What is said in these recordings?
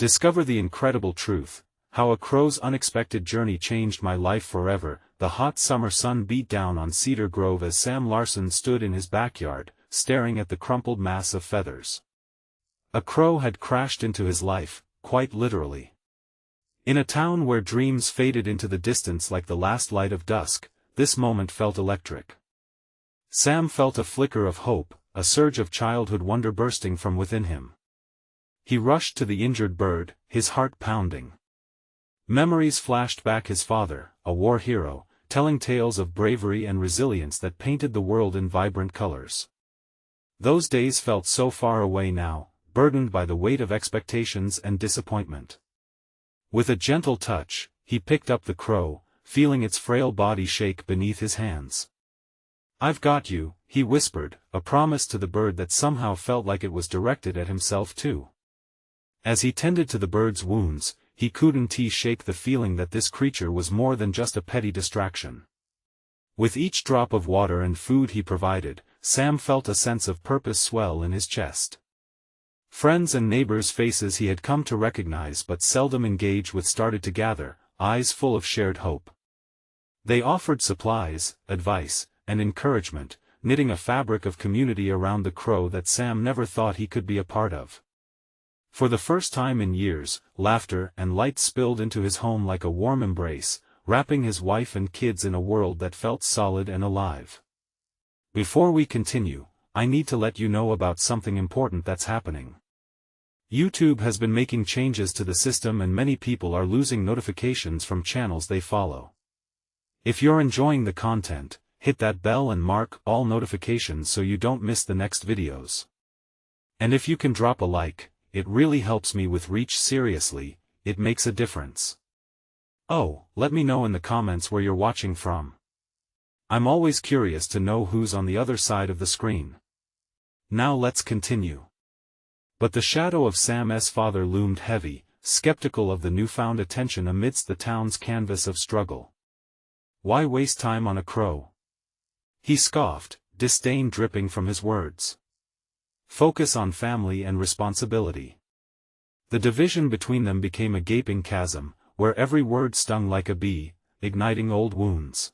Discover the incredible truth, how a crow's unexpected journey changed my life forever. The hot summer sun beat down on Cedar Grove as Sam Larson stood in his backyard, staring at the crumpled mass of feathers. A crow had crashed into his life, quite literally. In a town where dreams faded into the distance like the last light of dusk, this moment felt electric. Sam felt a flicker of hope, a surge of childhood wonder bursting from within him. He rushed to the injured bird, his heart pounding. Memories flashed back: his father, a war hero, telling tales of bravery and resilience that painted the world in vibrant colors. Those days felt so far away now, burdened by the weight of expectations and disappointment. With a gentle touch, he picked up the crow, feeling its frail body shake beneath his hands. "I've got you," he whispered, a promise to the bird that somehow felt like it was directed at himself too. As he tended to the bird's wounds, he couldn't shake the feeling that this creature was more than just a petty distraction. With each drop of water and food he provided, Sam felt a sense of purpose swell in his chest. Friends and neighbors' faces he had come to recognize but seldom engage with started to gather, eyes full of shared hope. They offered supplies, advice, and encouragement, knitting a fabric of community around the crow that Sam never thought he could be a part of. For the first time in years, laughter and light spilled into his home like a warm embrace, wrapping his wife and kids in a world that felt solid and alive. Before we continue, I need to let you know about something important that's happening. YouTube has been making changes to the system and many people are losing notifications from channels they follow. If you're enjoying the content, hit that bell and mark all notifications so you don't miss the next videos. And if you can drop a like, it really helps me with reach. Seriously, it makes a difference. Oh, let me know in the comments where you're watching from. I'm always curious to know who's on the other side of the screen. Now let's continue. But the shadow of Sam's father loomed heavy, skeptical of the newfound attention amidst the town's canvas of struggle. Why waste time on a crow? He scoffed, disdain dripping from his words. Focus on family and responsibility. The division between them became a gaping chasm, where every word stung like a bee, igniting old wounds.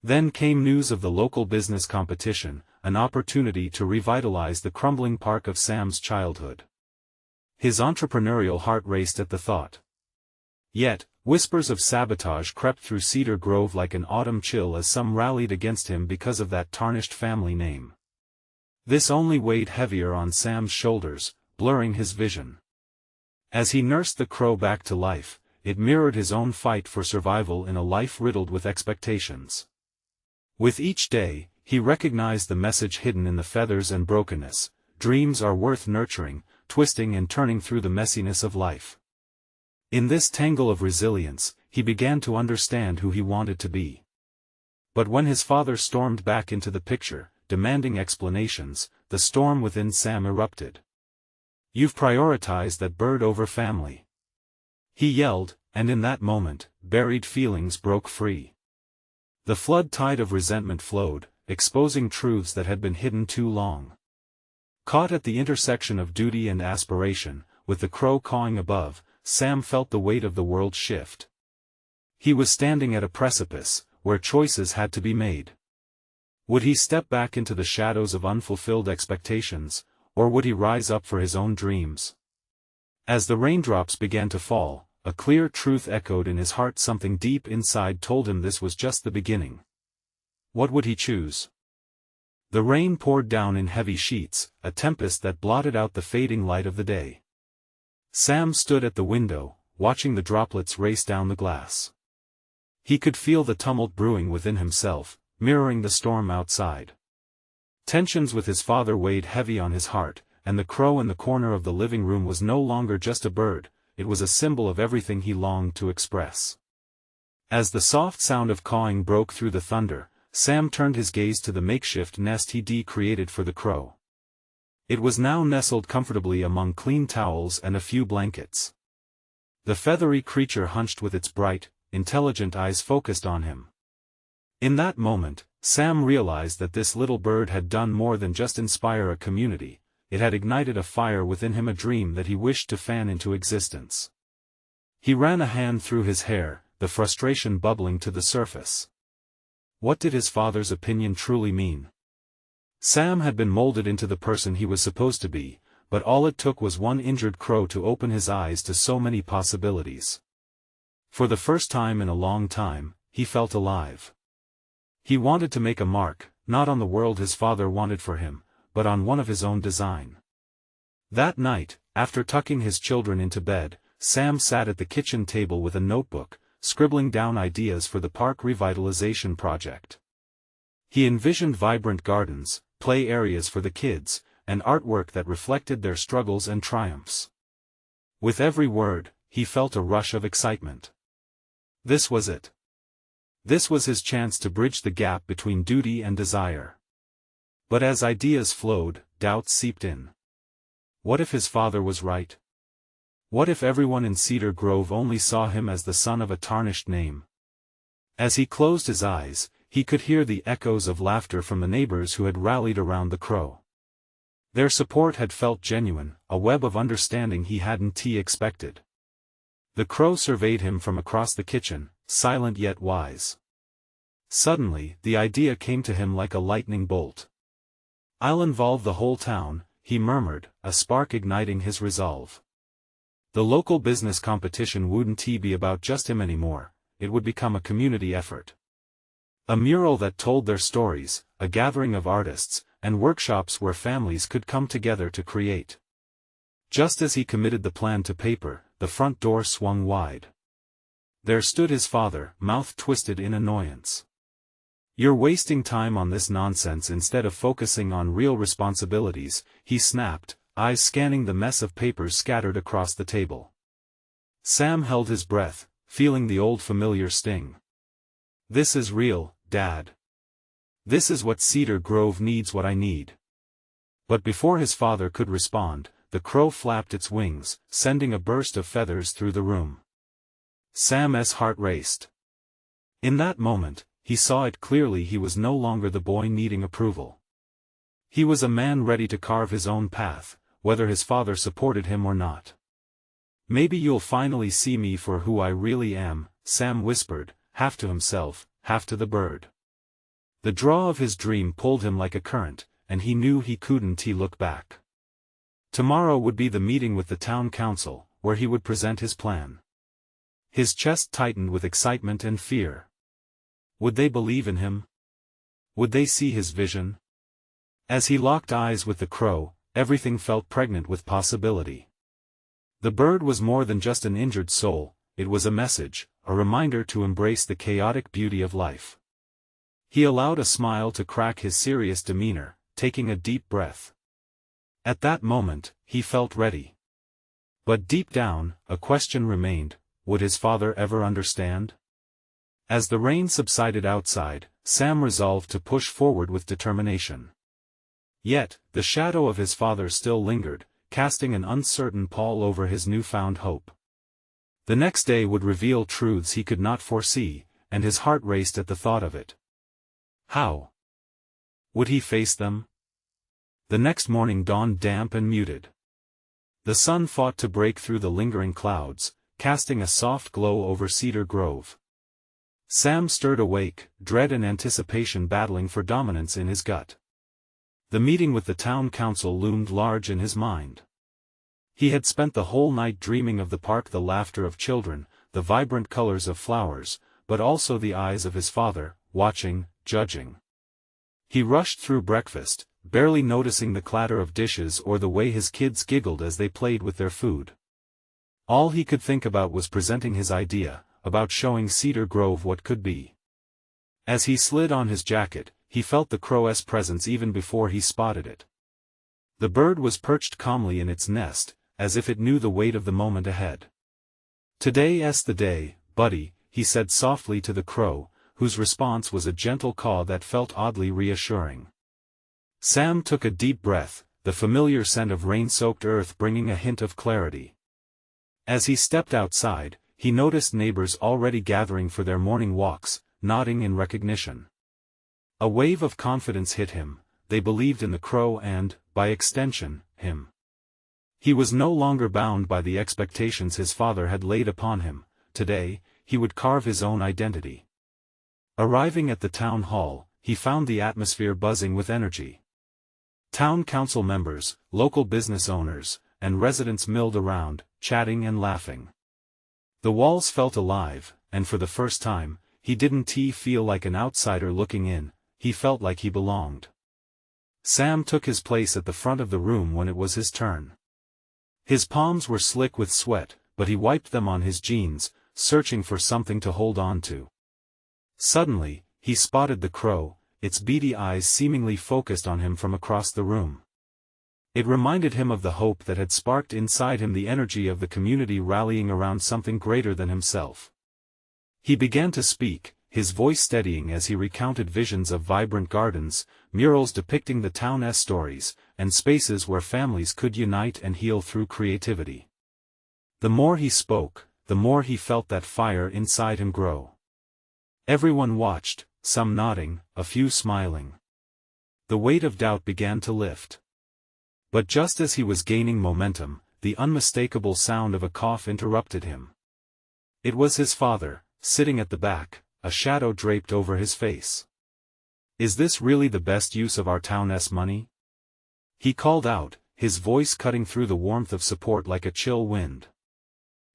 Then came news of the local business competition, an opportunity to revitalize the crumbling park of Sam's childhood. His entrepreneurial heart raced at the thought. Yet, whispers of sabotage crept through Cedar Grove like an autumn chill as some rallied against him because of that tarnished family name. This only weighed heavier on Sam's shoulders, blurring his vision. As he nursed the crow back to life, it mirrored his own fight for survival in a life riddled with expectations. With each day, he recognized the message hidden in the feathers and brokenness: dreams are worth nurturing, twisting and turning through the messiness of life. In this tangle of resilience, he began to understand who he wanted to be. But when his father stormed back into the picture, demanding explanations, the storm within Sam erupted. "You've prioritized that bird over family," he yelled, and in that moment, buried feelings broke free. The flood tide of resentment flowed, exposing truths that had been hidden too long. Caught at the intersection of duty and aspiration, with the crow cawing above, Sam felt the weight of the world shift. He was standing at a precipice, where choices had to be made. Would he step back into the shadows of unfulfilled expectations, or would he rise up for his own dreams? As the raindrops began to fall, a clear truth echoed in his heart. Something deep inside told him this was just the beginning. What would he choose? The rain poured down in heavy sheets, a tempest that blotted out the fading light of the day. Sam stood at the window, watching the droplets race down the glass. He could feel the tumult brewing within himself, mirroring the storm outside. Tensions with his father weighed heavy on his heart, and the crow in the corner of the living room was no longer just a bird, it was a symbol of everything he longed to express. As the soft sound of cawing broke through the thunder, Sam turned his gaze to the makeshift nest he'd created for the crow. It was now nestled comfortably among clean towels and a few blankets. The feathery creature hunched with its bright, intelligent eyes focused on him. In that moment, Sam realized that this little bird had done more than just inspire a community, it had ignited a fire within him, a dream that he wished to fan into existence. He ran a hand through his hair, the frustration bubbling to the surface. What did his father's opinion truly mean? Sam had been molded into the person he was supposed to be, but all it took was one injured crow to open his eyes to so many possibilities. For the first time in a long time, he felt alive. He wanted to make a mark, not on the world his father wanted for him, but on one of his own design. That night, after tucking his children into bed, Sam sat at the kitchen table with a notebook, scribbling down ideas for the park revitalization project. He envisioned vibrant gardens, play areas for the kids, and artwork that reflected their struggles and triumphs. With every word, he felt a rush of excitement. This was it. This was his chance to bridge the gap between duty and desire. But as ideas flowed, doubts seeped in. What if his father was right? What if everyone in Cedar Grove only saw him as the son of a tarnished name? As he closed his eyes, he could hear the echoes of laughter from the neighbors who had rallied around the crow. Their support had felt genuine, a web of understanding he hadn't expected. The crow surveyed him from across the kitchen, silent yet wise. Suddenly, the idea came to him like a lightning bolt. "I'll involve the whole town," he murmured, a spark igniting his resolve. The local business competition wouldn't be about just him anymore, it would become a community effort. A mural that told their stories, a gathering of artists, and workshops where families could come together to create. Just as he committed the plan to paper, the front door swung wide. There stood his father, mouth twisted in annoyance. "You're wasting time on this nonsense instead of focusing on real responsibilities," he snapped, eyes scanning the mess of papers scattered across the table. Sam held his breath, feeling the old familiar sting. "This is real, Dad. This is what Cedar Grove needs, what I need." But before his father could respond, the crow flapped its wings, sending a burst of feathers through the room. Sam's heart raced. In that moment, he saw it clearly: he was no longer the boy needing approval. He was a man ready to carve his own path, whether his father supported him or not. "Maybe you'll finally see me for who I really am," Sam whispered, half to himself, half to the bird. The draw of his dream pulled him like a current, and he knew he couldn't look back. Tomorrow would be the meeting with the town council, where he would present his plan. His chest tightened with excitement and fear. Would they believe in him? Would they see his vision? As he locked eyes with the crow, everything felt pregnant with possibility. The bird was more than just an injured soul, it was a message, a reminder to embrace the chaotic beauty of life. He allowed a smile to crack his serious demeanor, taking a deep breath. At that moment, he felt ready. But deep down, a question remained: would his father ever understand? As the rain subsided outside, Sam resolved to push forward with determination. Yet, the shadow of his father still lingered, casting an uncertain pall over his newfound hope. The next day would reveal truths he could not foresee, and his heart raced at the thought of it. How would he face them? The next morning dawned damp and muted. The sun fought to break through the lingering clouds, casting a soft glow over Cedar Grove. Sam stirred awake, dread and anticipation battling for dominance in his gut. The meeting with the town council loomed large in his mind. He had spent the whole night dreaming of the park, the laughter of children, the vibrant colors of flowers, but also the eyes of his father, watching, judging. He rushed through breakfast, barely noticing the clatter of dishes or the way his kids giggled as they played with their food. All he could think about was presenting his idea, about showing Cedar Grove what could be. As he slid on his jacket, he felt the crow's presence even before he spotted it. The bird was perched calmly in its nest, as if it knew the weight of the moment ahead. "Today's the day, buddy," he said softly to the crow, whose response was a gentle caw that felt oddly reassuring. Sam took a deep breath, the familiar scent of rain-soaked earth bringing a hint of clarity. As he stepped outside, he noticed neighbors already gathering for their morning walks, nodding in recognition. A wave of confidence hit him. They believed in the crow and, by extension, him. He was no longer bound by the expectations his father had laid upon him. Today, he would carve his own identity. Arriving at the town hall, he found the atmosphere buzzing with energy. Town council members, local business owners, and residents milled around, chatting and laughing. The walls felt alive, and for the first time, he didn't feel like an outsider looking in, he felt like he belonged. Sam took his place at the front of the room when it was his turn. His palms were slick with sweat, but he wiped them on his jeans, searching for something to hold on to. Suddenly, he spotted the crow, its beady eyes seemingly focused on him from across the room. It reminded him of the hope that had sparked inside him, the energy of the community rallying around something greater than himself. He began to speak, his voice steadying as he recounted visions of vibrant gardens, murals depicting the town's stories, and spaces where families could unite and heal through creativity. The more he spoke, the more he felt that fire inside him grow. Everyone watched, some nodding, a few smiling. The weight of doubt began to lift. But just as he was gaining momentum, the unmistakable sound of a cough interrupted him. It was his father, sitting at the back, a shadow draped over his face. "Is this really the best use of our town's money?" he called out, his voice cutting through the warmth of support like a chill wind.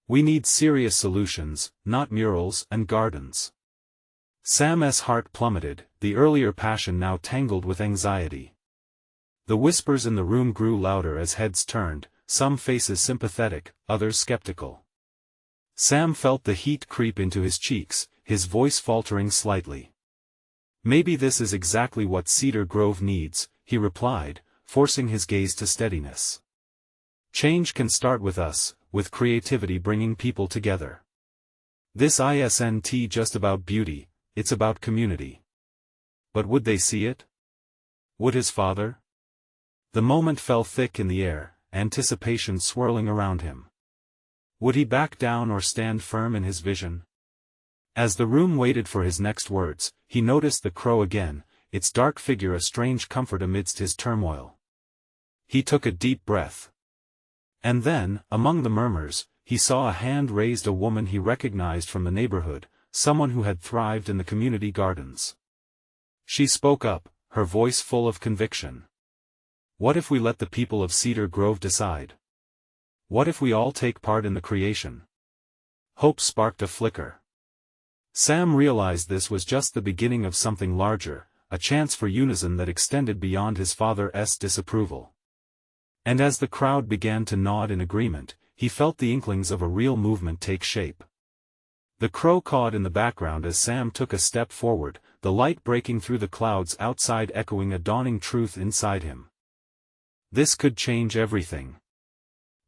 "We need serious solutions, not murals and gardens." Sam's heart plummeted, the earlier passion now tangled with anxiety. The whispers in the room grew louder as heads turned, some faces sympathetic, others skeptical. Sam felt the heat creep into his cheeks, his voice faltering slightly. "Maybe this is exactly what Cedar Grove needs," he replied, forcing his gaze to steadiness. "Change can start with us, with creativity bringing people together. This isn't just about beauty, it's about community." But would they see it? Would his father? The moment fell thick in the air, anticipation swirling around him. Would he back down or stand firm in his vision? As the room waited for his next words, he noticed the crow again, its dark figure a strange comfort amidst his turmoil. He took a deep breath. And then, among the murmurs, he saw a hand raised, a woman he recognized from the neighborhood, someone who had thrived in the community gardens. She spoke up, her voice full of conviction. "What if we let the people of Cedar Grove decide? What if we all take part in the creation?" Hope sparked a flicker. Sam realized this was just the beginning of something larger, a chance for unison that extended beyond his father's disapproval. And as the crowd began to nod in agreement, he felt the inklings of a real movement take shape. The crow cawed in the background as Sam took a step forward, the light breaking through the clouds outside echoing a dawning truth inside him. This could change everything.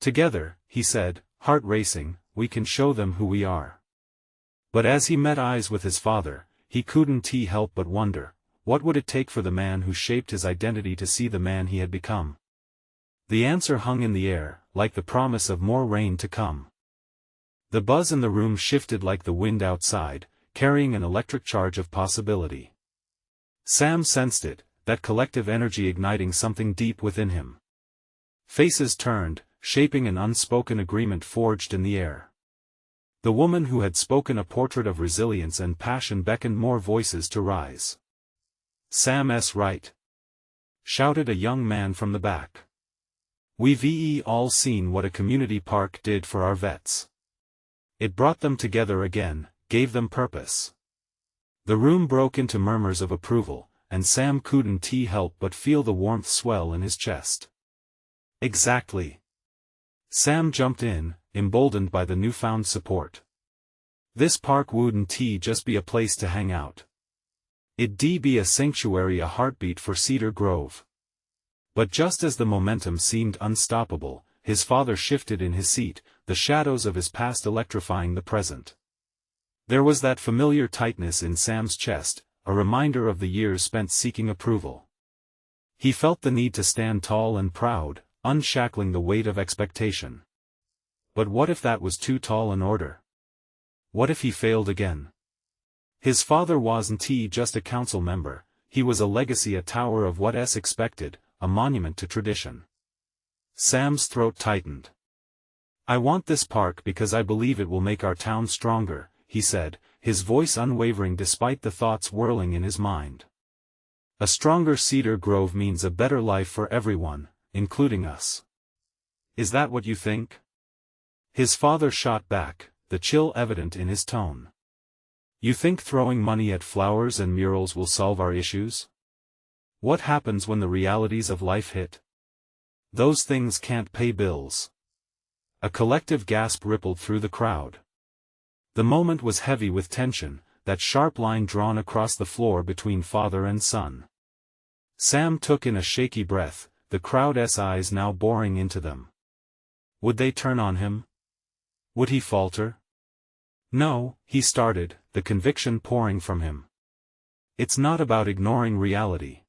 "Together," he said, heart racing, "we can show them who we are." But as he met eyes with his father, he couldn't help but wonder, what would it take for the man who shaped his identity to see the man he had become? The answer hung in the air, like the promise of more rain to come. The buzz in the room shifted like the wind outside, carrying an electric charge of possibility. Sam sensed it, that collective energy igniting something deep within him. Faces turned, shaping an unspoken agreement forged in the air. The woman who had spoken a portrait of resilience and passion beckoned more voices to rise. "Sam's right!" shouted a young man from the back. "We've all seen what a community park did for our vets. It brought them together again, gave them purpose." The room broke into murmurs of approval, and Sam couldn't help but feel the warmth swell in his chest. "Exactly." Sam jumped in, emboldened by the newfound support. "This park wouldn't just be a place to hang out. It'd be a sanctuary, a heartbeat for Cedar Grove." But just as the momentum seemed unstoppable, his father shifted in his seat, the shadows of his past electrifying the present. There was that familiar tightness in Sam's chest, a reminder of the years spent seeking approval. He felt the need to stand tall and proud, unshackling the weight of expectation. But what if that was too tall an order? What if he failed again? His father wasn't just a council member, he was a legacy, a tower of what's expected, a monument to tradition. Sam's throat tightened. "I want this park because I believe it will make our town stronger," he said, his voice unwavering despite the thoughts whirling in his mind. "A stronger Cedar Grove means a better life for everyone, including us. Is that what you think?" His father shot back, the chill evident in his tone. "You think throwing money at flowers and murals will solve our issues? What happens when the realities of life hit? Those things can't pay bills." A collective gasp rippled through the crowd. The moment was heavy with tension, that sharp line drawn across the floor between father and son. Sam took in a shaky breath, the crowd's eyes now boring into them. Would they turn on him? Would he falter? "No," he started, the conviction pouring from him. "It's not about ignoring reality.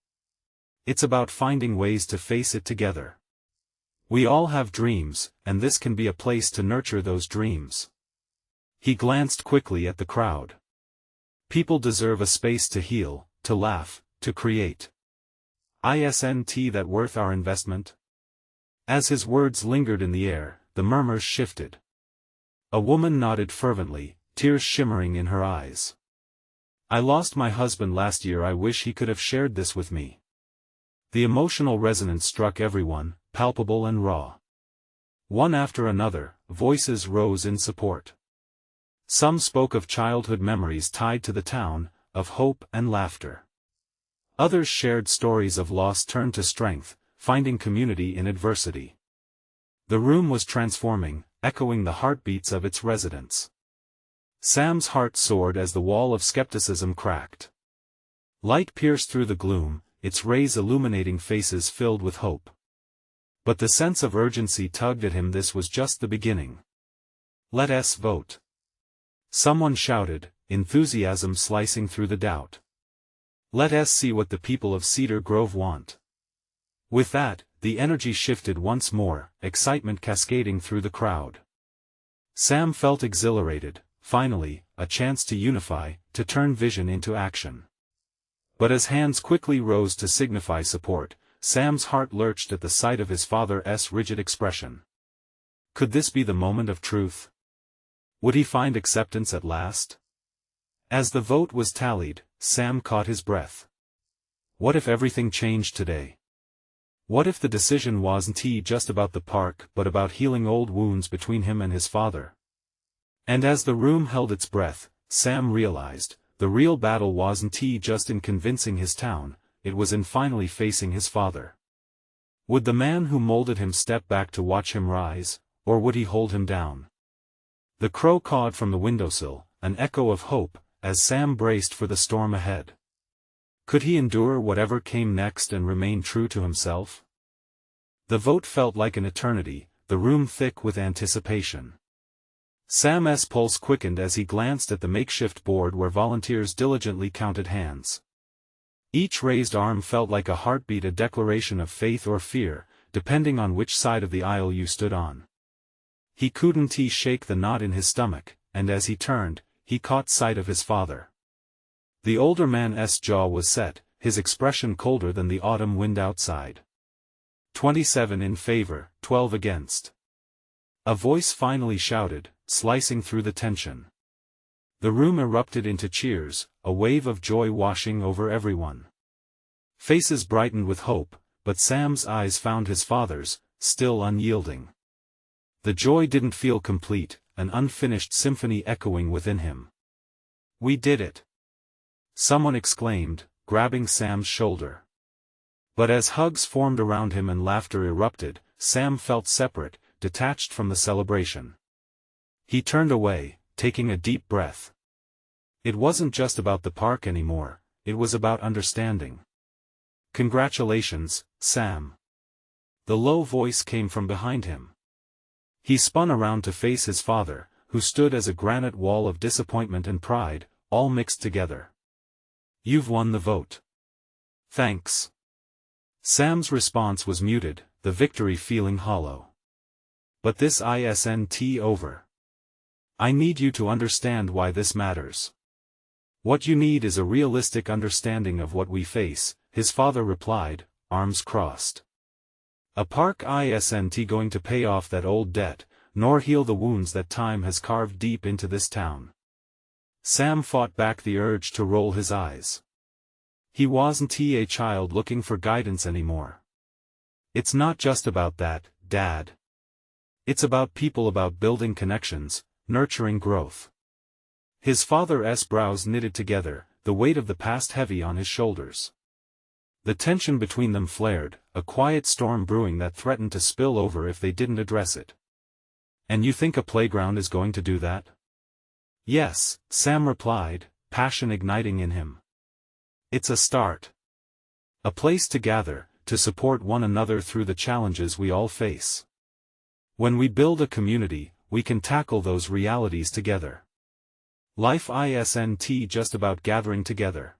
It's about finding ways to face it together. We all have dreams, and this can be a place to nurture those dreams." He glanced quickly at the crowd. People deserve a space to heal, to laugh, to create. Isn't that worth our investment? As his words lingered in the air, the murmurs shifted. A woman nodded fervently, tears shimmering in her eyes. "I lost my husband last year. I wish he could have shared this with me." The emotional resonance struck everyone, palpable and raw. One after another, voices rose in support. Some spoke of childhood memories tied to the town, of hope and laughter. Others shared stories of loss turned to strength, finding community in adversity. The room was transforming, echoing the heartbeats of its residents. Sam's heart soared as the wall of skepticism cracked. Light pierced through the gloom, its rays illuminating faces filled with hope. But the sense of urgency tugged at him. This was just the beginning. "Let us vote," someone shouted, enthusiasm slicing through the doubt. "Let us see what the people of Cedar Grove want." With that, the energy shifted once more, excitement cascading through the crowd. Sam felt exhilarated, finally, a chance to unify, to turn vision into action. But as hands quickly rose to signify support, Sam's heart lurched at the sight of his father's rigid expression. Could this be the moment of truth? Would he find acceptance at last? As the vote was tallied, Sam caught his breath. What if everything changed today? What if the decision wasn't just about the park but about healing old wounds between him and his father? And as the room held its breath, Sam realized, the real battle wasn't just in convincing his town, it was in finally facing his father. Would the man who molded him step back to watch him rise, or would he hold him down? The crow cawed from the windowsill, an echo of hope, as Sam braced for the storm ahead. Could he endure whatever came next and remain true to himself? The vote felt like an eternity, the room thick with anticipation. Sam's pulse quickened as he glanced at the makeshift board where volunteers diligently counted hands. Each raised arm felt like a heartbeat, a declaration of faith or fear, depending on which side of the aisle you stood on. He couldn't shake the knot in his stomach, and as he turned, he caught sight of his father. The older man's jaw was set, his expression colder than the autumn wind outside. 27 in favor, 12 against. A voice finally shouted, slicing through the tension. The room erupted into cheers, a wave of joy washing over everyone. Faces brightened with hope, but Sam's eyes found his father's, still unyielding. The joy didn't feel complete, an unfinished symphony echoing within him. "We did it!" someone exclaimed, grabbing Sam's shoulder. But as hugs formed around him and laughter erupted, Sam felt separate, detached from the celebration. He turned away, taking a deep breath. It wasn't just about the park anymore, it was about understanding. "Congratulations, Sam." The low voice came from behind him. He spun around to face his father, who stood as a granite wall of disappointment and pride, all mixed together. "You've won the vote." "Thanks." Sam's response was muted, the victory feeling hollow. "But this isn't over. I need you to understand why this matters." "What you need is a realistic understanding of what we face," his father replied, arms crossed. A park isn't going to pay off that old debt, nor heal the wounds that time has carved deep into this town. Sam fought back the urge to roll his eyes. He wasn't a child looking for guidance anymore. It's not just about that, Dad. It's about people, about building connections, nurturing growth. His father's brows knitted together, the weight of the past heavy on his shoulders. The tension between them flared, a quiet storm brewing that threatened to spill over if they didn't address it. And you think a playground is going to do that? Yes, Sam replied, passion igniting in him. It's a start. A place to gather, to support one another through the challenges we all face. When we build a community, we can tackle those realities together. Life isn't just about gathering together.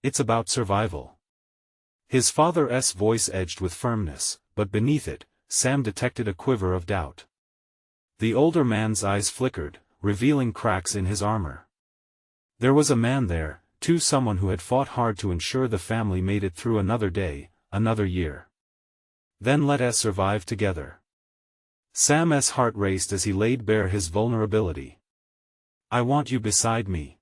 It's about survival. His father's voice edged with firmness, but beneath it, Sam detected a quiver of doubt. The older man's eyes flickered, revealing cracks in his armor. There was a man there, too, someone who had fought hard to ensure the family made it through another day, another year. Then let us survive together. Sam's heart raced as he laid bare his vulnerability. I want you beside me.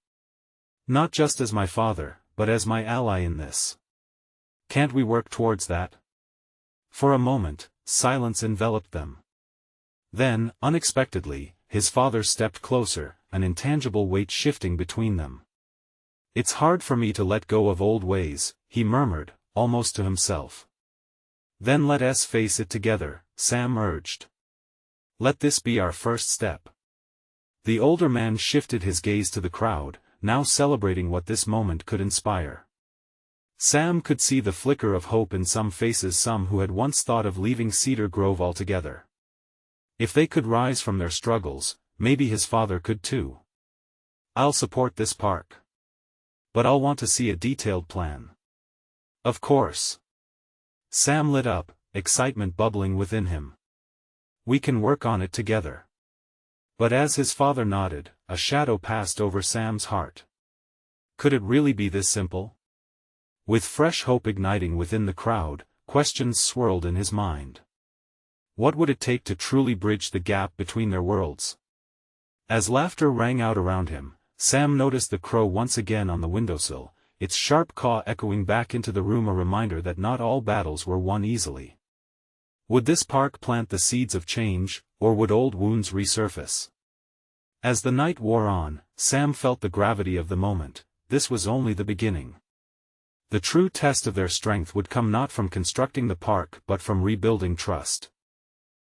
Not just as my father, but as my ally in this. Can't we work towards that? For a moment, silence enveloped them. Then, unexpectedly, his father stepped closer, an intangible weight shifting between them. It's hard for me to let go of old ways, he murmured, almost to himself. Then let us face it together, Sam urged. Let this be our first step. The older man shifted his gaze to the crowd, now celebrating what this moment could inspire. Sam could see the flicker of hope in some faces, some who had once thought of leaving Cedar Grove altogether. If they could rise from their struggles, maybe his father could too. I'll support this park. But I'll want to see a detailed plan. Of course. Sam lit up, excitement bubbling within him. We can work on it together. But as his father nodded, a shadow passed over Sam's heart. Could it really be this simple? With fresh hope igniting within the crowd, questions swirled in his mind. What would it take to truly bridge the gap between their worlds? As laughter rang out around him, Sam noticed the crow once again on the windowsill, its sharp caw echoing back into the room, a reminder that not all battles were won easily. Would this park plant the seeds of change, or would old wounds resurface? As the night wore on, Sam felt the gravity of the moment. This was only the beginning. The true test of their strength would come not from constructing the park but from rebuilding trust.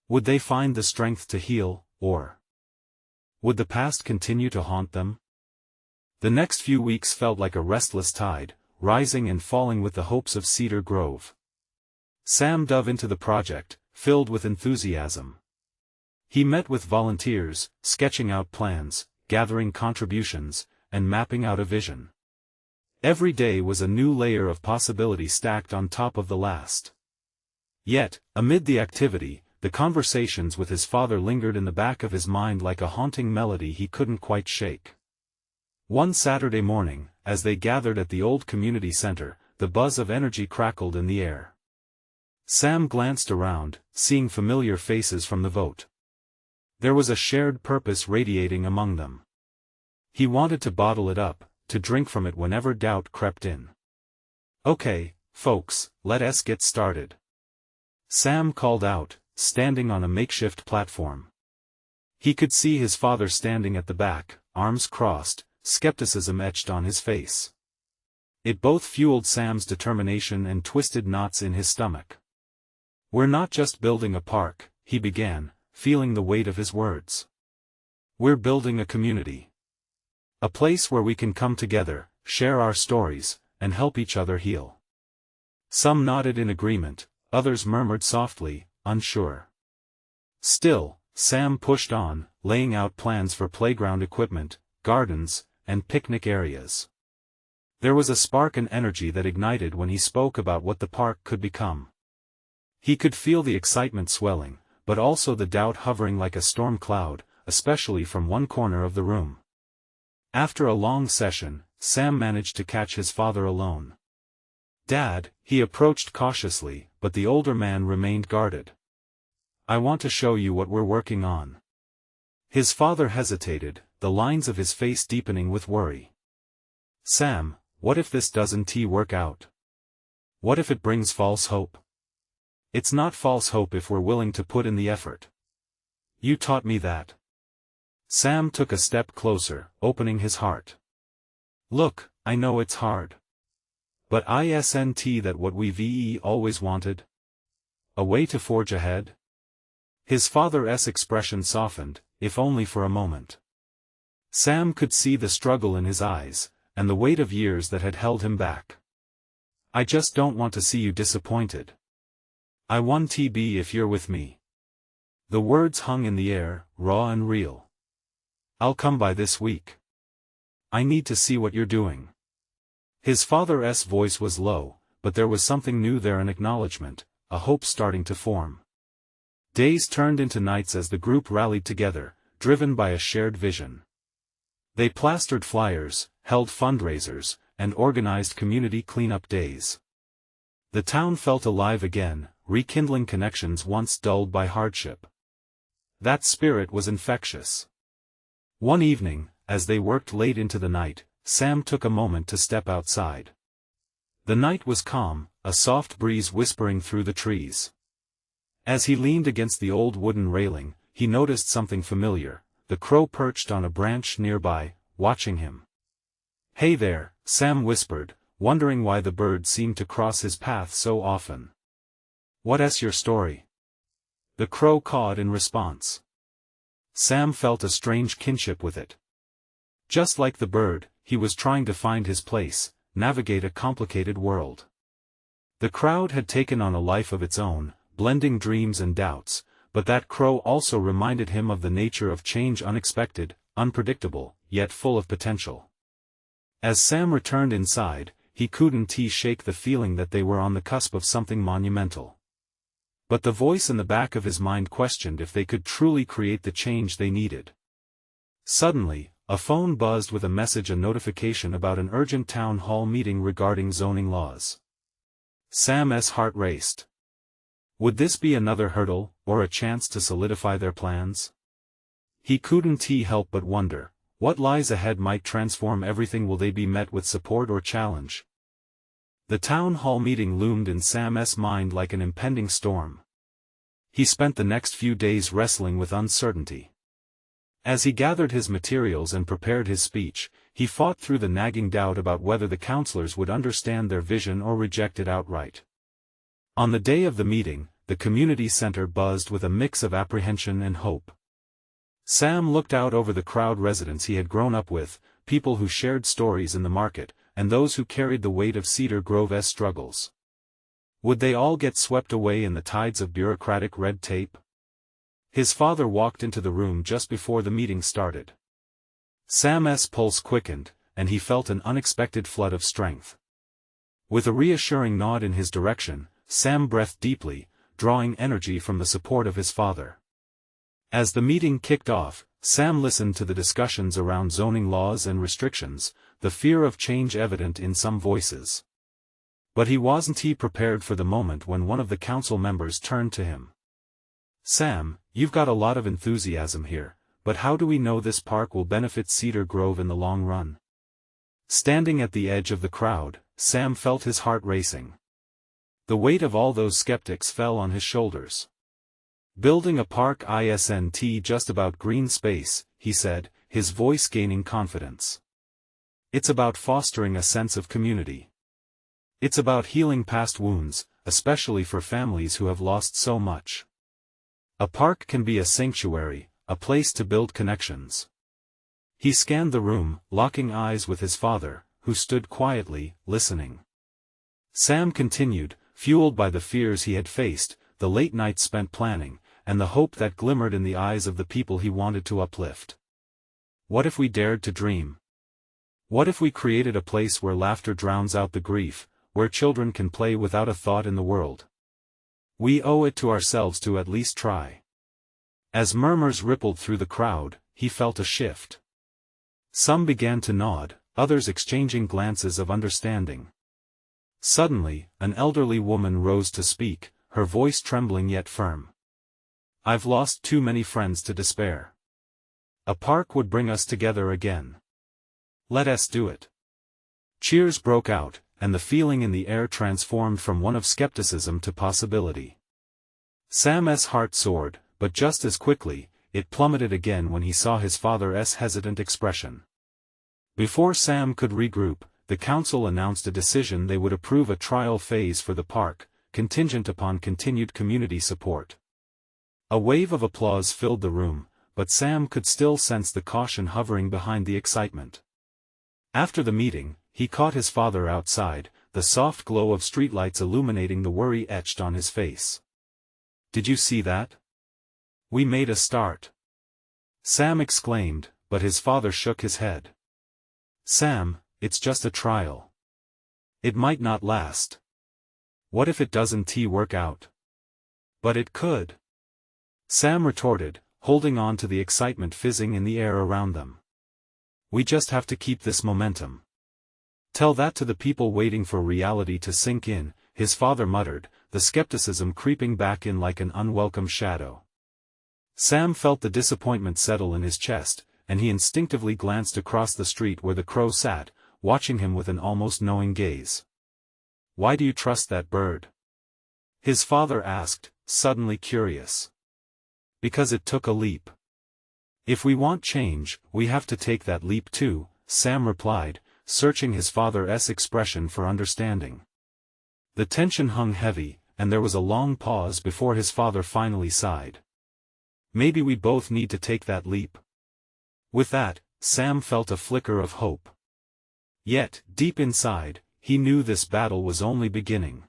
Would they find the strength to heal, or would the past continue to haunt them? The next few weeks felt like a restless tide, rising and falling with the hopes of Cedar Grove. Sam dove into the project, filled with enthusiasm. He met with volunteers, sketching out plans, gathering contributions, and mapping out a vision. Every day was a new layer of possibility stacked on top of the last. Yet, amid the activity, the conversations with his father lingered in the back of his mind like a haunting melody he couldn't quite shake. One Saturday morning, as they gathered at the old community center, the buzz of energy crackled in the air. Sam glanced around, seeing familiar faces from the vote. There was a shared purpose radiating among them. He wanted to bottle it up, to drink from it whenever doubt crept in. Okay, folks, let us get started. Sam called out, standing on a makeshift platform. He could see his father standing at the back, arms crossed, skepticism etched on his face. It both fueled Sam's determination and twisted knots in his stomach. We're not just building a park, he began, feeling the weight of his words. We're building a community. A place where we can come together, share our stories, and help each other heal. Some nodded in agreement, others murmured softly, unsure. Still, Sam pushed on, laying out plans for playground equipment, gardens, and picnic areas. There was a spark and energy that ignited when he spoke about what the park could become. He could feel the excitement swelling, but also the doubt hovering like a storm cloud, especially from one corner of the room. After a long session, Sam managed to catch his father alone. Dad, he approached cautiously, but the older man remained guarded. I want to show you what we're working on. His father hesitated, the lines of his face deepening with worry. Sam, what if this doesn't work out? What if it brings false hope? It's not false hope if we're willing to put in the effort. You taught me that. Sam took a step closer, opening his heart. Look, I know it's hard. But isn't that what we've always wanted? A way to forge ahead? His father's expression softened, if only for a moment. Sam could see the struggle in his eyes, and the weight of years that had held him back. I just don't want to see you disappointed. I want to be if you're with me. The words hung in the air, raw and real. I'll come by this week. I need to see what you're doing. His father's voice was low, but there was something new there, an acknowledgement, a hope starting to form. Days turned into nights as the group rallied together, driven by a shared vision. They plastered flyers, held fundraisers, and organized community cleanup days. The town felt alive again, rekindling connections once dulled by hardship. That spirit was infectious. One evening, as they worked late into the night, Sam took a moment to step outside. The night was calm, a soft breeze whispering through the trees. As he leaned against the old wooden railing, he noticed something familiar, the crow perched on a branch nearby, watching him. Hey there, Sam whispered, wondering why the bird seemed to cross his path so often. What's your story? The crow cawed in response. Sam felt a strange kinship with it. Just like the bird, he was trying to find his place, navigate a complicated world. The crowd had taken on a life of its own, blending dreams and doubts, but that crow also reminded him of the nature of change, unexpected, unpredictable, yet full of potential. As Sam returned inside, he couldn't shake the feeling that they were on the cusp of something monumental. But the voice in the back of his mind questioned if they could truly create the change they needed. Suddenly, a phone buzzed with a message, a notification about an urgent town hall meeting regarding zoning laws. Sam's heart raced. Would this be another hurdle, or a chance to solidify their plans? He couldn't help but wonder, what lies ahead might transform everything. Will they be met with support or challenge? The town hall meeting loomed in Sam's mind like an impending storm. He spent the next few days wrestling with uncertainty. As he gathered his materials and prepared his speech, he fought through the nagging doubt about whether the counselors would understand their vision or reject it outright. On the day of the meeting, the community center buzzed with a mix of apprehension and hope. Sam looked out over the crowd, residents he had grown up with, people who shared stories in the market, and those who carried the weight of Cedar Grove's struggles. Would they all get swept away in the tides of bureaucratic red tape? His father walked into the room just before the meeting started. Sam's pulse quickened, and he felt an unexpected flood of strength. With a reassuring nod in his direction, Sam breathed deeply, drawing energy from the support of his father. As the meeting kicked off, Sam listened to the discussions around zoning laws and restrictions, the fear of change evident in some voices. But he wasn't prepared for the moment when one of the council members turned to him. Sam, you've got a lot of enthusiasm here, but how do we know this park will benefit Cedar Grove in the long run? Standing at the edge of the crowd, Sam felt his heart racing. The weight of all those skeptics fell on his shoulders. Building a park isn't just about green space, he said, his voice gaining confidence. It's about fostering a sense of community. It's about healing past wounds, especially for families who have lost so much. A park can be a sanctuary, a place to build connections. He scanned the room, locking eyes with his father, who stood quietly, listening. Sam continued, fueled by the fears he had faced, the late nights spent planning, and the hope that glimmered in the eyes of the people he wanted to uplift. What if we dared to dream? What if we created a place where laughter drowns out the grief, where children can play without a thought in the world? We owe it to ourselves to at least try. As murmurs rippled through the crowd, he felt a shift. Some began to nod, others exchanging glances of understanding. Suddenly, an elderly woman rose to speak, her voice trembling yet firm. "I've lost too many friends to despair. A park would bring us together again. Let us do it." Cheers broke out, and the feeling in the air transformed from one of skepticism to possibility. Sam's heart soared, but just as quickly, it plummeted again when he saw his father's hesitant expression. Before Sam could regroup, the council announced a decision: they would approve a trial phase for the park, contingent upon continued community support. A wave of applause filled the room, but Sam could still sense the caution hovering behind the excitement. After the meeting, he caught his father outside, the soft glow of streetlights illuminating the worry etched on his face. "Did you see that? We made a start," Sam exclaimed, but his father shook his head. "Sam, it's just a trial. It might not last. What if it doesn't work out?" "But it could," Sam retorted, holding on to the excitement fizzing in the air around them. "We just have to keep this momentum." "Tell that to the people waiting for reality to sink in," his father muttered, the skepticism creeping back in like an unwelcome shadow. Sam felt the disappointment settle in his chest, and he instinctively glanced across the street where the crow sat, watching him with an almost knowing gaze. "Why do you trust that bird?" his father asked, suddenly curious. "Because it took a leap. If we want change, we have to take that leap too," Sam replied, searching his father's expression for understanding. The tension hung heavy, and there was a long pause before his father finally sighed. "Maybe we both need to take that leap." With that, Sam felt a flicker of hope. Yet, deep inside, he knew this battle was only beginning.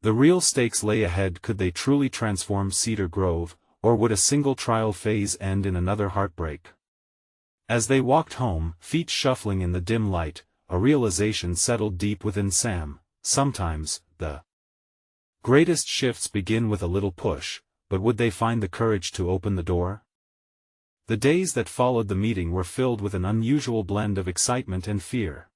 The real stakes lay ahead: could they truly transform Cedar Grove, or would a single trial phase end in another heartbreak? As they walked home, feet shuffling in the dim light, a realization settled deep within Sam: sometimes, the greatest shifts begin with a little push, but would they find the courage to open the door? The days that followed the meeting were filled with an unusual blend of excitement and fear.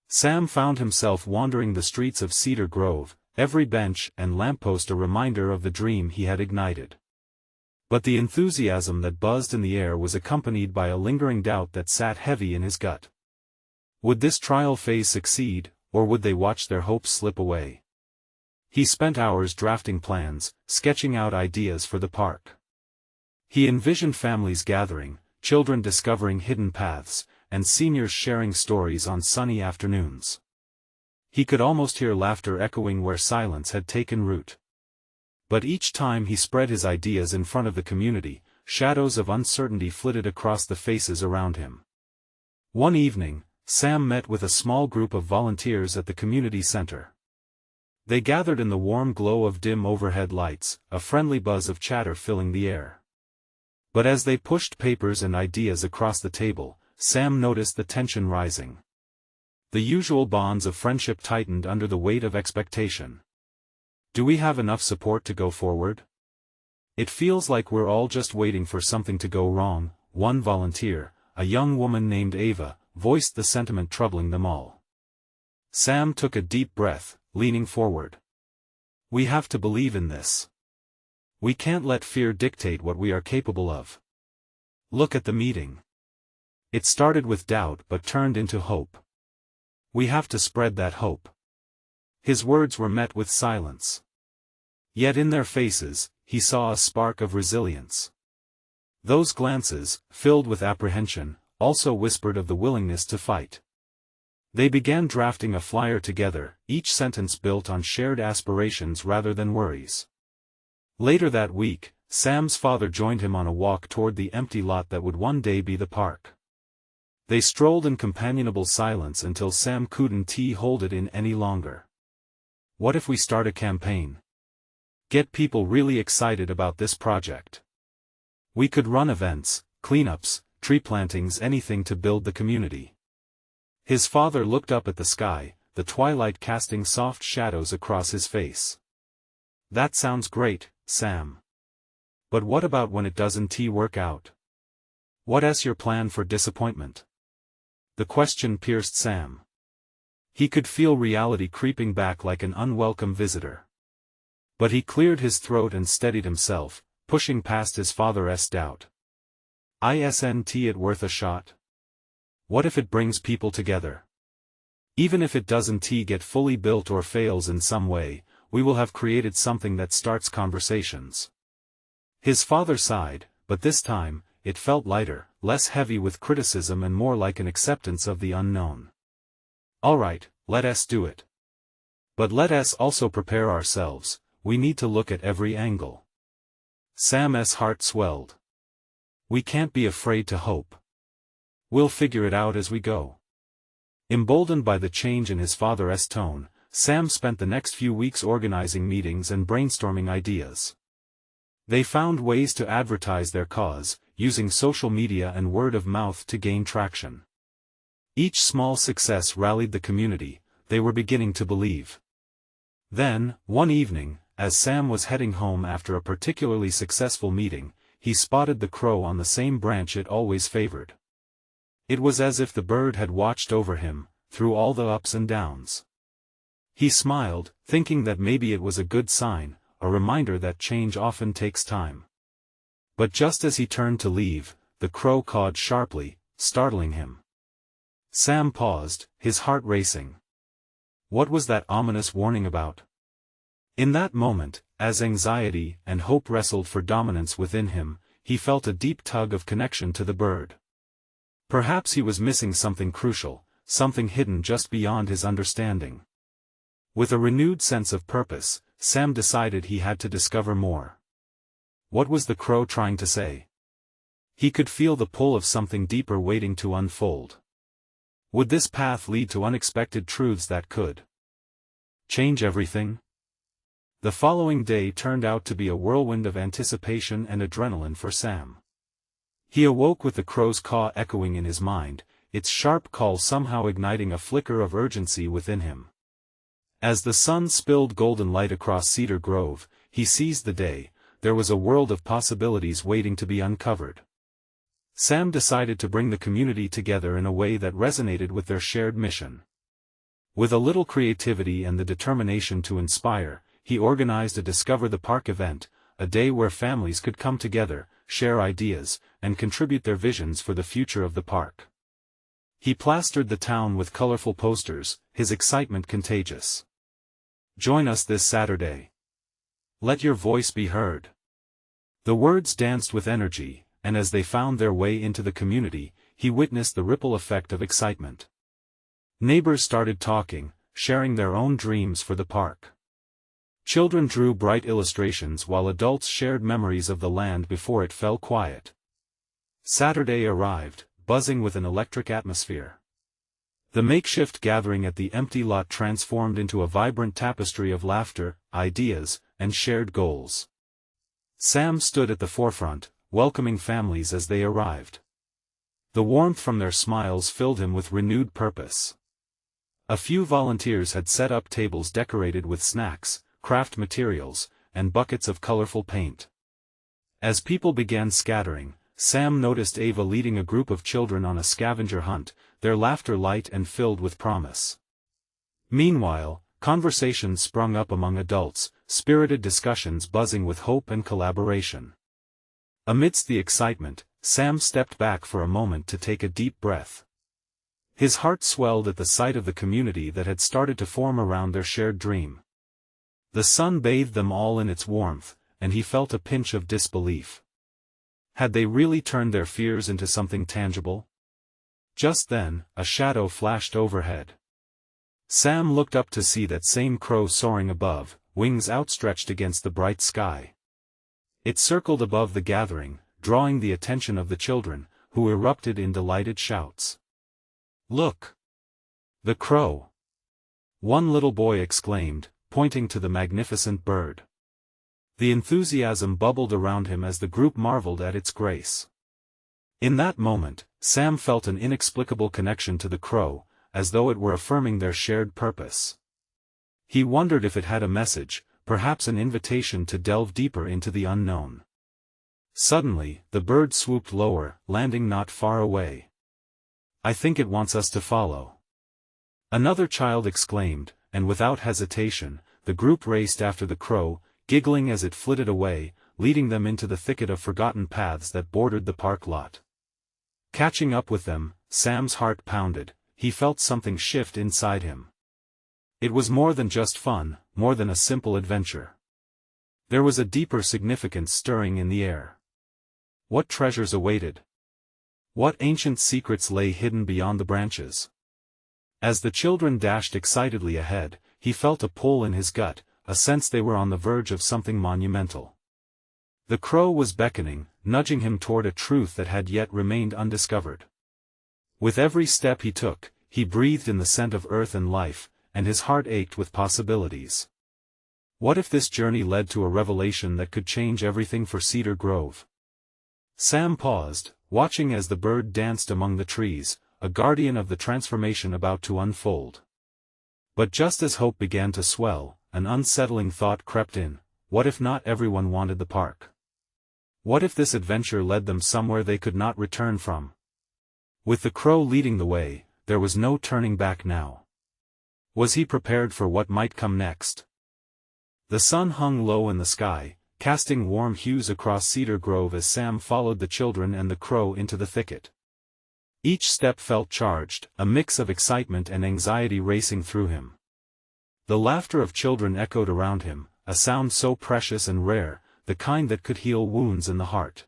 Sam found himself wandering the streets of Cedar Grove, every bench and lamppost a reminder of the dream he had ignited. But the enthusiasm that buzzed in the air was accompanied by a lingering doubt that sat heavy in his gut. Would this trial phase succeed, or would they watch their hopes slip away? He spent hours drafting plans, sketching out ideas for the park. He envisioned families gathering, children discovering hidden paths, and seniors sharing stories on sunny afternoons. He could almost hear laughter echoing where silence had taken root. But each time he spread his ideas in front of the community, shadows of uncertainty flitted across the faces around him. One evening, Sam met with a small group of volunteers at the community center. They gathered in the warm glow of dim overhead lights, a friendly buzz of chatter filling the air. But as they pushed papers and ideas across the table, Sam noticed the tension rising. The usual bonds of friendship tightened under the weight of expectation. "Do we have enough support to go forward? It feels like we're all just waiting for something to go wrong," one volunteer, a young woman named Ava, voiced the sentiment troubling them all. Sam took a deep breath, leaning forward. "We have to believe in this. We can't let fear dictate what we are capable of. Look at the meeting. It started with doubt but turned into hope. We have to spread that hope." His words were met with silence. Yet in their faces, he saw a spark of resilience. Those glances, filled with apprehension, also whispered of the willingness to fight. They began drafting a flyer together, each sentence built on shared aspirations rather than worries. Later that week, Sam's father joined him on a walk toward the empty lot that would one day be the park. They strolled in companionable silence until Sam couldn't hold it in any longer. "What if we start a campaign? Get people really excited about this project. We could run events, cleanups, tree plantings, anything to build the community." His father looked up at the sky, the twilight casting soft shadows across his face. "That sounds great, Sam. But what about when it doesn't work out? What's your plan for disappointment?" The question pierced Sam. He could feel reality creeping back like an unwelcome visitor. But he cleared his throat and steadied himself, pushing past his father's doubt. Isn't it worth a shot? What if it brings people together? Even if it doesn't get fully built or fails in some way, we will have created something that starts conversations. His father sighed, but this time, it felt lighter, less heavy with criticism and more like an acceptance of the unknown. All right, let us do it. But let us also prepare ourselves, we need to look at every angle. Sam's heart swelled. We can't be afraid to hope. We'll figure it out as we go. Emboldened by the change in his father's tone, Sam spent the next few weeks organizing meetings and brainstorming ideas. They found ways to advertise their cause, using social media and word of mouth to gain traction. Each small success rallied the community, they were beginning to believe. Then, one evening, as Sam was heading home after a particularly successful meeting, he spotted the crow on the same branch it always favored. It was as if the bird had watched over him, through all the ups and downs. He smiled, thinking that maybe it was a good sign, a reminder that change often takes time. But just as he turned to leave, the crow cawed sharply, startling him. Sam paused, his heart racing. What was that ominous warning about? In that moment, as anxiety and hope wrestled for dominance within him, he felt a deep tug of connection to the bird. Perhaps he was missing something crucial, something hidden just beyond his understanding. With a renewed sense of purpose, Sam decided he had to discover more. What was the crow trying to say? He could feel the pull of something deeper waiting to unfold. Would this path lead to unexpected truths that could change everything? The following day turned out to be a whirlwind of anticipation and adrenaline for Sam. He awoke with the crow's caw echoing in his mind, its sharp call somehow igniting a flicker of urgency within him. As the sun spilled golden light across Cedar Grove, he seized the day. There was a world of possibilities waiting to be uncovered. Sam decided to bring the community together in a way that resonated with their shared mission. With a little creativity and the determination to inspire, he organized a Discover the Park event, a day where families could come together, share ideas, and contribute their visions for the future of the park. He plastered the town with colorful posters, his excitement contagious. Join us this Saturday. Let your voice be heard. The words danced with energy, and as they found their way into the community, he witnessed the ripple effect of excitement. Neighbors started talking, sharing their own dreams for the park. Children drew bright illustrations while adults shared memories of the land before it fell quiet. Saturday arrived, buzzing with an electric atmosphere. The makeshift gathering at the empty lot transformed into a vibrant tapestry of laughter, ideas, and shared goals. Sam stood at the forefront, welcoming families as they arrived. The warmth from their smiles filled him with renewed purpose. A few volunteers had set up tables decorated with snacks, craft materials, and buckets of colorful paint. As people began scattering, Sam noticed Ava leading a group of children on a scavenger hunt, their laughter light and filled with promise. Meanwhile, conversations sprung up among adults, spirited discussions buzzing with hope and collaboration. Amidst the excitement, Sam stepped back for a moment to take a deep breath. His heart swelled at the sight of the community that had started to form around their shared dream. The sun bathed them all in its warmth, and he felt a pinch of disbelief. Had they really turned their fears into something tangible? Just then, a shadow flashed overhead. Sam looked up to see that same crow soaring above, wings outstretched against the bright sky. It circled above the gathering, drawing the attention of the children, who erupted in delighted shouts. "Look! The crow!" one little boy exclaimed, pointing to the magnificent bird. The enthusiasm bubbled around him as the group marveled at its grace. In that moment, Sam felt an inexplicable connection to the crow, as though it were affirming their shared purpose. He wondered if it had a message, perhaps an invitation to delve deeper into the unknown. Suddenly, the bird swooped lower, landing not far away. "I think it wants us to follow." Another child exclaimed, and without hesitation, the group raced after the crow, giggling as it flitted away, leading them into the thicket of forgotten paths that bordered the park lot. Catching up with them, Sam's heart pounded. He felt something shift inside him. It was more than just fun, more than a simple adventure. There was a deeper significance stirring in the air. What treasures awaited? What ancient secrets lay hidden beyond the branches? As the children dashed excitedly ahead, he felt a pull in his gut, a sense they were on the verge of something monumental. The crow was beckoning, nudging him toward a truth that had yet remained undiscovered. With every step he took, he breathed in the scent of earth and life, and his heart ached with possibilities. What if this journey led to a revelation that could change everything for Cedar Grove? Sam paused, watching as the bird danced among the trees, a guardian of the transformation about to unfold. But just as hope began to swell, an unsettling thought crept in: what if not everyone wanted the park? What if this adventure led them somewhere they could not return from? With the crow leading the way, there was no turning back now. Was he prepared for what might come next? The sun hung low in the sky, casting warm hues across Cedar Grove as Sam followed the children and the crow into the thicket. Each step felt charged, a mix of excitement and anxiety racing through him. The laughter of children echoed around him, a sound so precious and rare, the kind that could heal wounds in the heart.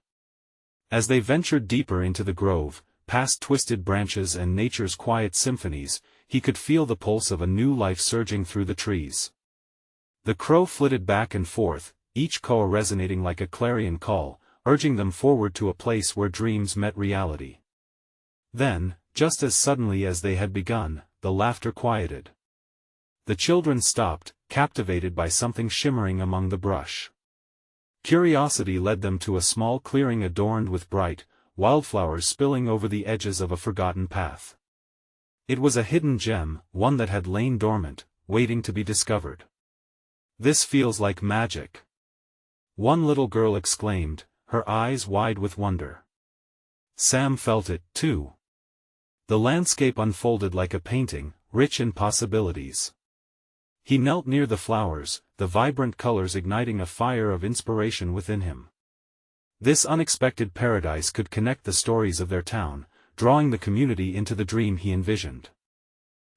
As they ventured deeper into the grove, past twisted branches and nature's quiet symphonies, he could feel the pulse of a new life surging through the trees. The crow flitted back and forth, each caw resonating like a clarion call, urging them forward to a place where dreams met reality. Then, just as suddenly as they had begun, the laughter quieted. The children stopped, captivated by something shimmering among the brush. Curiosity led them to a small clearing adorned with bright, wildflowers spilling over the edges of a forgotten path. It was a hidden gem, one that had lain dormant, waiting to be discovered. "This feels like magic," one little girl exclaimed, her eyes wide with wonder. Sam felt it, too. The landscape unfolded like a painting, rich in possibilities. He knelt near the flowers, the vibrant colors igniting a fire of inspiration within him. This unexpected paradise could connect the stories of their town, drawing the community into the dream he envisioned.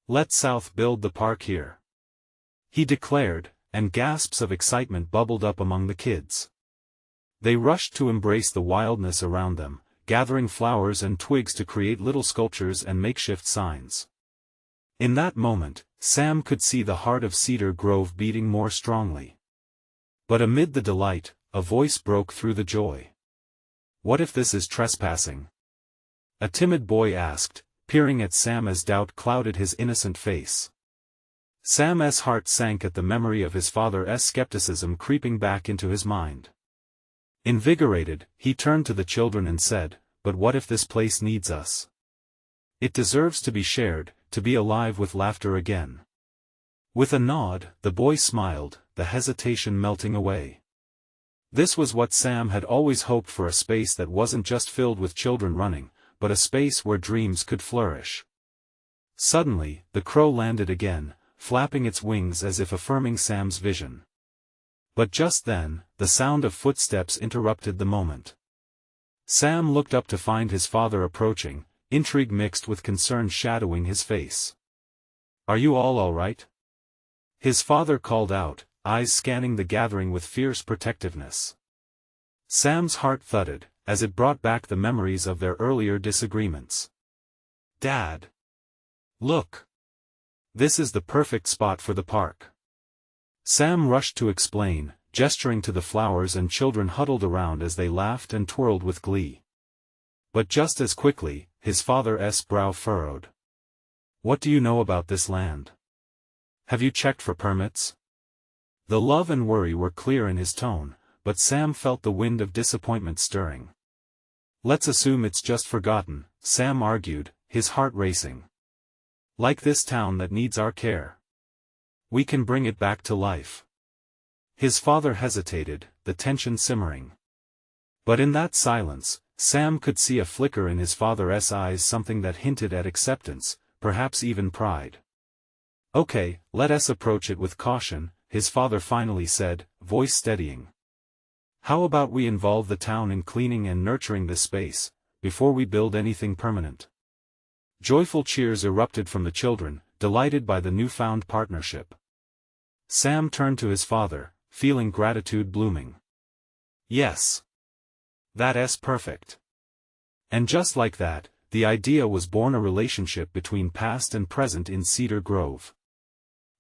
"Let South build the park here," he declared, and gasps of excitement bubbled up among the kids. They rushed to embrace the wildness around them, gathering flowers and twigs to create little sculptures and makeshift signs. In that moment, Sam could see the heart of Cedar Grove beating more strongly. But amid the delight, a voice broke through the joy. "What if this is trespassing?" a timid boy asked, peering at Sam as doubt clouded his innocent face. Sam's heart sank at the memory of his father's skepticism creeping back into his mind. Invigorated, he turned to the children and said, "But what if this place needs us? It deserves to be shared, to be alive with laughter again." With a nod, the boy smiled, the hesitation melting away. This was what Sam had always hoped for, a space that wasn't just filled with children running, but a space where dreams could flourish. Suddenly, the crow landed again, flapping its wings as if affirming Sam's vision. But just then, the sound of footsteps interrupted the moment. Sam looked up to find his father approaching, intrigue mixed with concern shadowing his face. "Are you all right?" his father called out, eyes scanning the gathering with fierce protectiveness. Sam's heart thudded, as it brought back the memories of their earlier disagreements. "Dad! Look! This is the perfect spot for the park." Sam rushed to explain, gesturing to the flowers and children huddled around as they laughed and twirled with glee. But just as quickly, his father's brow furrowed. "What do you know about this land? Have you checked for permits?" The love and worry were clear in his tone, but Sam felt the wind of disappointment stirring. "Let's assume it's just forgotten," Sam argued, his heart racing. "Like this town that needs our care. We can bring it back to life." His father hesitated, the tension simmering. But in that silence, Sam could see a flicker in his father's eyes, something that hinted at acceptance, perhaps even pride. Okay, let us approach it with caution, his father finally said, voice steadying. How about we involve the town in cleaning and nurturing this space, before we build anything permanent? Joyful cheers erupted from the children, delighted by the newfound partnership. Sam turned to his father, feeling gratitude blooming. Yes. That's perfect. And just like that, the idea was born, a relationship between past and present in Cedar Grove.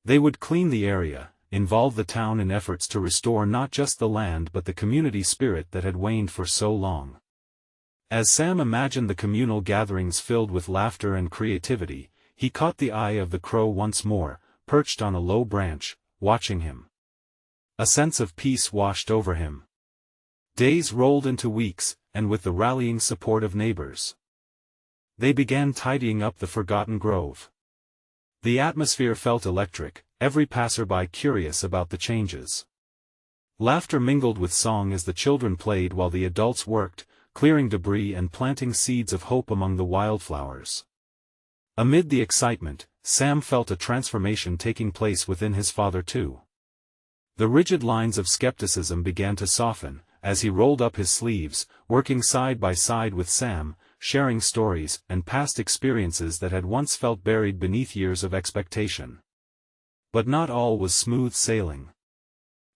They would clean the area, involve the town in efforts to restore not just the land but the community spirit that had waned for so long. As Sam imagined the communal gatherings filled with laughter and creativity, he caught the eye of the crow once more, perched on a low branch, watching him. A sense of peace washed over him. Days rolled into weeks, and with the rallying support of neighbors, they began tidying up the forgotten grove. The atmosphere felt electric, every passerby curious about the changes. Laughter mingled with song as the children played while the adults worked, clearing debris and planting seeds of hope among the wildflowers. Amid the excitement, Sam felt a transformation taking place within his father too. The rigid lines of skepticism began to soften, as he rolled up his sleeves, working side by side with Sam, sharing stories and past experiences that had once felt buried beneath years of expectation. But not all was smooth sailing.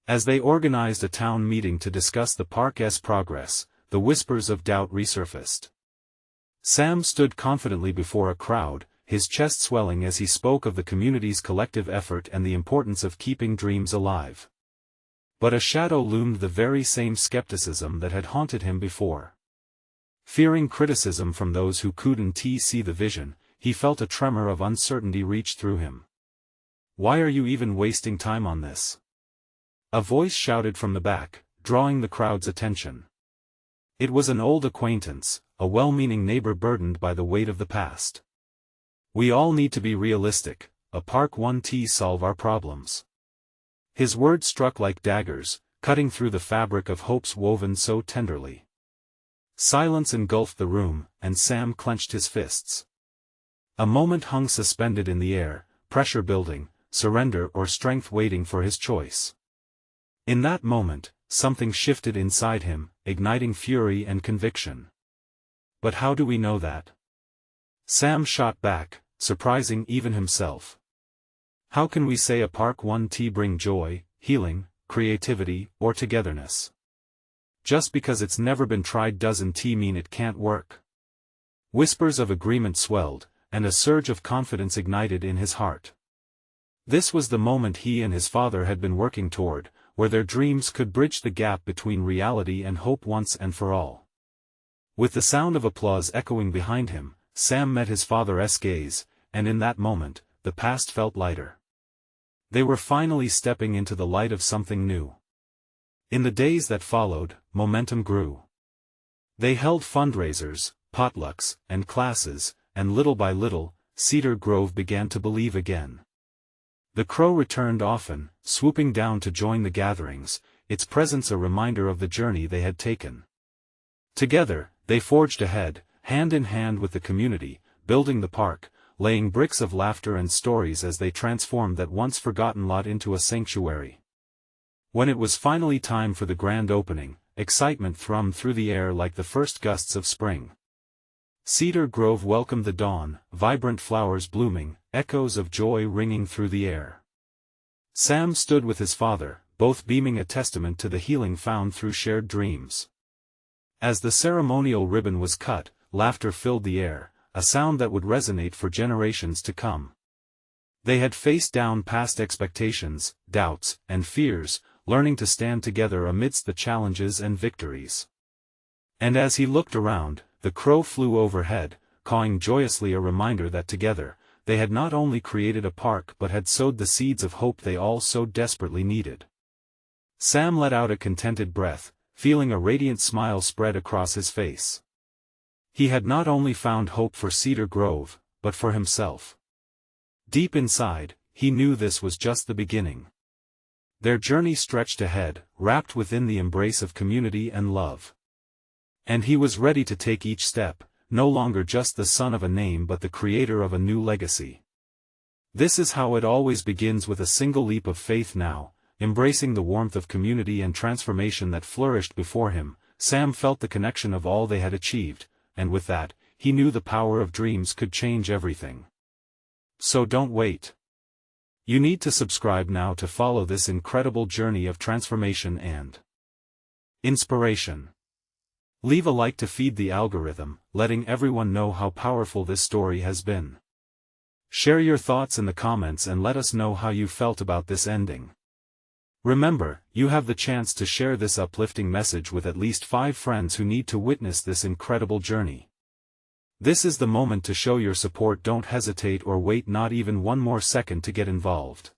As they organized a town meeting to discuss the park's progress, the whispers of doubt resurfaced. Sam stood confidently before a crowd, his chest swelling as he spoke of the community's collective effort and the importance of keeping dreams alive. But a shadow loomed, the very same skepticism that had haunted him before. Fearing criticism from those who couldn't see the vision, he felt a tremor of uncertainty reach through him. Why are you even wasting time on this? A voice shouted from the back, drawing the crowd's attention. It was an old acquaintance, a well-meaning neighbor burdened by the weight of the past. We all need to be realistic, a park won't solve our problems. His words struck like daggers, cutting through the fabric of hopes woven so tenderly. Silence engulfed the room, and Sam clenched his fists. A moment hung suspended in the air, pressure building, surrender or strength waiting for his choice. In that moment, something shifted inside him, igniting fury and conviction. But how do we know that? Sam shot back, surprising even himself. How can we say a park won't bring joy, healing, creativity, or togetherness? Just because it's never been tried doesn't mean it can't work. Whispers of agreement swelled, and a surge of confidence ignited in his heart. This was the moment he and his father had been working toward, where their dreams could bridge the gap between reality and hope once and for all. With the sound of applause echoing behind him, Sam met his father's gaze, and in that moment, the past felt lighter. They were finally stepping into the light of something new. In the days that followed, momentum grew. They held fundraisers, potlucks, and classes, and little by little, Cedar Grove began to believe again. The crow returned often, swooping down to join the gatherings, its presence a reminder of the journey they had taken. Together, they forged ahead, hand in hand with the community, building the park, laying bricks of laughter and stories as they transformed that once forgotten lot into a sanctuary. When it was finally time for the grand opening, excitement thrummed through the air like the first gusts of spring. Cedar Grove welcomed the dawn, vibrant flowers blooming, echoes of joy ringing through the air. Sam stood with his father, both beaming a testament to the healing found through shared dreams. As the ceremonial ribbon was cut, laughter filled the air, a sound that would resonate for generations to come. They had faced down past expectations, doubts, and fears, learning to stand together amidst the challenges and victories. And as he looked around, the crow flew overhead, cawing joyously, a reminder that together, they had not only created a park but had sowed the seeds of hope they all so desperately needed. Sam let out a contented breath, feeling a radiant smile spread across his face. He had not only found hope for Cedar Grove, but for himself. Deep inside, he knew this was just the beginning. Their journey stretched ahead, wrapped within the embrace of community and love. And he was ready to take each step, no longer just the son of a name but the creator of a new legacy. This is how it always begins, with a single leap of faith. Now, embracing the warmth of community and transformation that flourished before him, Sam felt the connection of all they had achieved, and with that, he knew the power of dreams could change everything. So don't wait. You need to subscribe now to follow this incredible journey of transformation and inspiration. Leave a like to feed the algorithm, letting everyone know how powerful this story has been. Share your thoughts in the comments and let us know how you felt about this ending. Remember, you have the chance to share this uplifting message with at least 5 friends who need to witness this incredible journey. This is the moment to show your support. Don't hesitate or wait not even one more second to get involved.